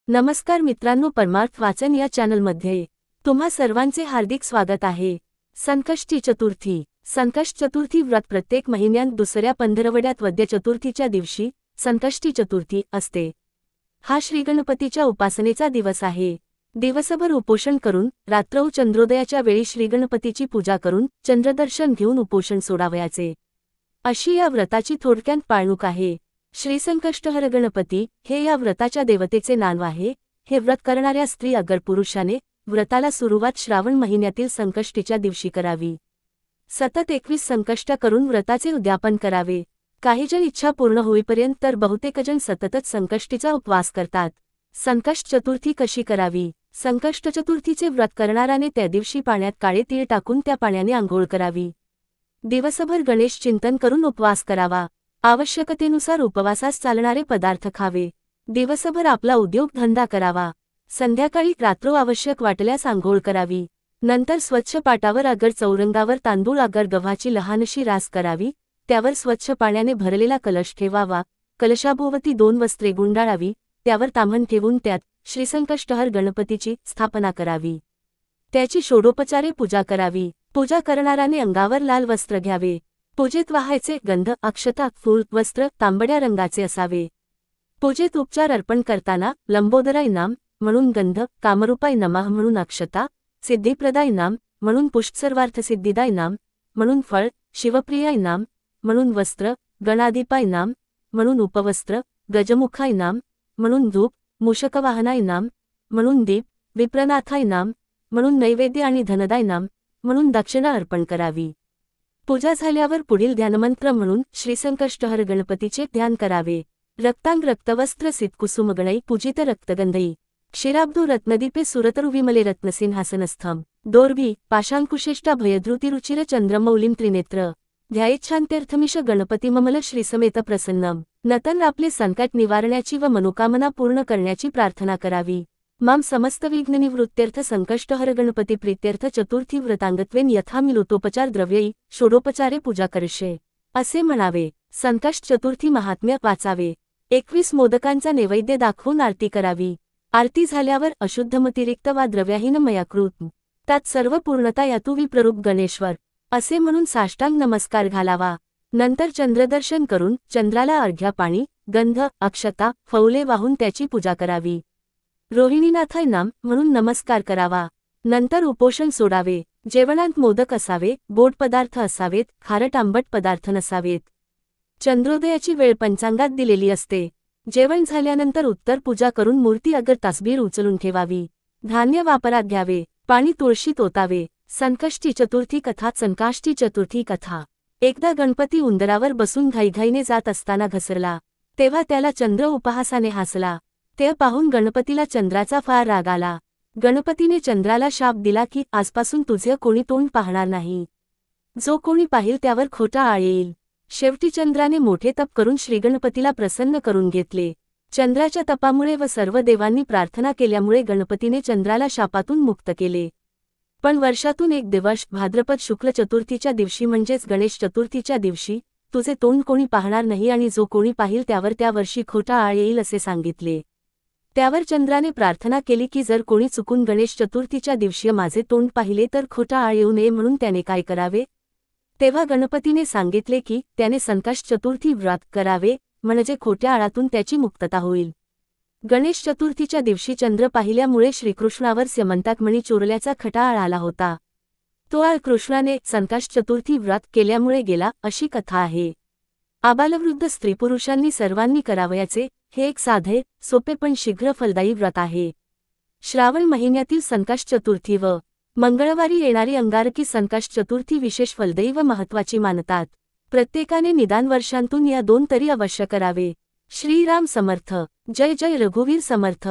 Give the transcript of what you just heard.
नमस्कार मित्रांनो, परमार्थ वाचन या चॅनलमध्ये तुम्हा सर्वांचे हार्दिक स्वागत आहे। संकष्टी चतुर्थी। संकष्ट चतुर्थी व्रत प्रत्येक महिन्यात दुसऱ्या पंधरवड्यात वद्य चतुर्थीच्या दिवशी संकष्टी चतुर्थी असते। हा श्री गणपतीच्या उपासनेचा दिवस आहे। दिवसभर उपोषण करून रात्रौ चंद्रोदयाच्या वेळी श्री गणपतीची पूजा करून चंद्रदर्शन घेऊन उपोषण सोडावयाचे, अशी या व्रताची थोडक्यात पाळणूक आहे। श्री संकष्टहर गणपती हे या व्रताच्या देवतेचे नाव आहे। हे व्रत करणाऱ्या स्त्री अगर पुरुषाने व्रताला सुरुवात श्रावण महिन्यातील संकष्टीच्या दिवशी करावी। सतत 21 संकष्ट करून व्रताचे उद्यापन करावे। काही जण इच्छा पूर्ण होईपर्यंत तर बहुतेक जण सततच संकष्टीचा उपवास करतात। संकष्ट चतुर्थी कशी करावी? संकष्ट चतुर्थीचे व्रत करणाराने त्या दिवशी पाण्यात काळे तीळ टाकून त्या पाण्याने आंघोळ करावी। दिवसभर गणेश चिंतन करून उपवास करावा। आवश्यकतेनुसार उपवासास चालणारे पदार्थ खावे। दिवसभर आपला उद्योग धंदा करावा। संध्याकाळी रात्रो आवश्यक वाटल्यास आंघोळ करावी। नंतर स्वच्छ पाटावर अगर चौरंगावर तांदूळ अगर गव्हाची लहानशी रास करावी। त्यावर स्वच्छ पाण्याने भरलेला कलश ठेवावा। कलशाभोवती 2 वस्त्रे गुंडाळावी। त्यावर ताम्हण ठेवून त्यात श्रीसंकष्टहर गणपतीची स्थापना करावी। त्याची षोडोपचारे पूजा करावी। पूजा करणाराने अंगावर लाल वस्त्र घ्यावे। पूजेत वाहायचे गंध, अक्षता, फूल, वस्त्र तांबड्या रंगाचे असावे। पूजेत उपचार अर्पण करताना लंबोदराय नाम म्हणून गंध, कामरूपाय नमः म्हणून अक्षता, सिद्धिप्रदाय नाम म्हणून पुष्प, सर्वार्थसिद्धिदाय नाम म्हणून फळ, शिवप्रियाय नाम म्हणून वस्त्र, गणाधिपाय नाम म्हणून उपवस्त्र, गजमुखाय नाम म्हणून धूप, मूषकवाहनाय नाम म्हणून दीप, विप्रनाथाय नाम म्हणून नैवेद्य आणि धनदाय नाम म्हणून दक्षिणा अर्पण करावी। पूजा झाल्यावर पुढील ध्यानमंत्र म्हणून श्रीसंकष्टहर गणपतीचे ध्यान करावे। रक्तांग रक्तवस्त्र सितकुसुमगणै पूजित रक्तगंधई, क्षीराब्दो रत्नदीपे सुरतरुविमले रत्नसिंहासनस्थम, दोर्भी पाशांकुशेष्टा भयधृतिरुचिर चंद्रमौलिं त्रिनेत्र, ध्यायेच्छान्त्यर्थमिष गणपतिममल श्रीसमेत प्रसन्नम। नंतर आपले संकट निवारण्याची व मनोकामना पूर्ण करण्याची प्रार्थना करावी। माम समस्त विघ्न निवृत्त्यर्थ संकष्टहर गणपती प्रीत्यर्थ चतुर्थी व्रतांगत्वेन यथा मिलोतोपचार द्रव्यई षोडोपचारे पूजा करशे, असे म्हणावे। संकष्ट चतुर्थी महात्म्य वाचावे। 21 मोदकांचा नैवेद्य दाखवून आरती करावी। आरती झाल्यावर अशुद्धमतिरिक्त वा द्रव्याहीन मयाकृत त्यात सर्व पूर्णता यातू विप्ररूप गणेश्वर असे म्हणून साष्टांग नमस्कार घालावा। नंतर चंद्रदर्शन करून चंद्राला अर्घ्य, पाणी, गंध, अक्षता, फौले वाहून त्याची पूजा करावी। रोहिणीनाथाय नाम म्हणून नमस्कार करावा। नंतर उपोषण सोडावे। जेवणात मोदक असावे, गोड पदार्थ असावेत, खारट आंबट पदार्थ नसावेत। चंद्रोदयाची वेळ पंचांगात दिलेली असते। जेवण झाल्यानंतर उत्तर पूजा करून मूर्ती अगर तसबीर उचलून ठेवावी। धान्य वापरात घ्यावे। पाणी तुळशीत ओतावे। संकष्टी चतुर्थी कथा। संकाष्टी चतुर्थी कथा। एकदा गणपती उंदरावर बसून घाईघाईने जात असताना घसरला। तेव्हा त्याला चंद्र उपहासाने हसला। ते पाहून गणपतीला चंद्राचा फार राग आला। गणपतीने चंद्राला शाप दिला की आजपासून तुझे कोणी तोंड पाहणार नाही। जो कोणी पाहिल त्यावर खोटा आळ येईल। शेवटी चंद्राने मोठे तप करून श्रीगणपतीला प्रसन्न करून घेतले। चंद्राच्या तपामुळे व सर्व देवांनी प्रार्थना केल्यामुळे गणपतीने चंद्राला शापातून मुक्त केले। पण वर्षातून एक दिवस भाद्रपद शुक्ल चतुर्थीच्या दिवशी म्हणजेच गणेश चतुर्थीच्या दिवशी तुझे तोंड कोणी पाहणार नाही आणि जो कोणी पाहिल त्यावर त्या वर्षी खोटा आळ येईल असे सांगितले। त्यावर चंद्राने प्रार्थना केली की जर कोणी चुकून गणेश चतुर्थीच्या दिवशी माझे तोंड पाहिले तर खोटा आळ येऊ नये म्हणून त्याने काय करावे? तेव्हा गणपतीने सांगितले की त्याने संकष्ट चतुर्थी व्रत करावे, म्हणजे खोट्या आळातून त्याची मुक्तता होईल। गणेश चतुर्थीच्या दिवशी चंद्र पाहिल्यामुळे श्रीकृष्णावर स्यमंताकमणी चोरल्याचा खटा आळ आला होता। तो आळ कृष्णाने संकष्ट चतुर्थी व्रत केल्यामुळे गेला, अशी कथा आहे। आबालवृद्ध स्त्रीपुरुषांनी सर्वांनी करावयाचे हे एक साधे, सोपे पण शीघ्र फलदायी व्रत आहे। श्रावण महिन्यातील संकष्ट चतुर्थी व मंगळवारी येणारी अंगारकी संकष्ट चतुर्थी विशेष फलदायी व महत्त्वाची मानतात। प्रत्येकाने निदान वर्षांतून या 2 तरी अवश्य करावे। श्रीराम समर्थ। जय जय रघुवीर समर्थ।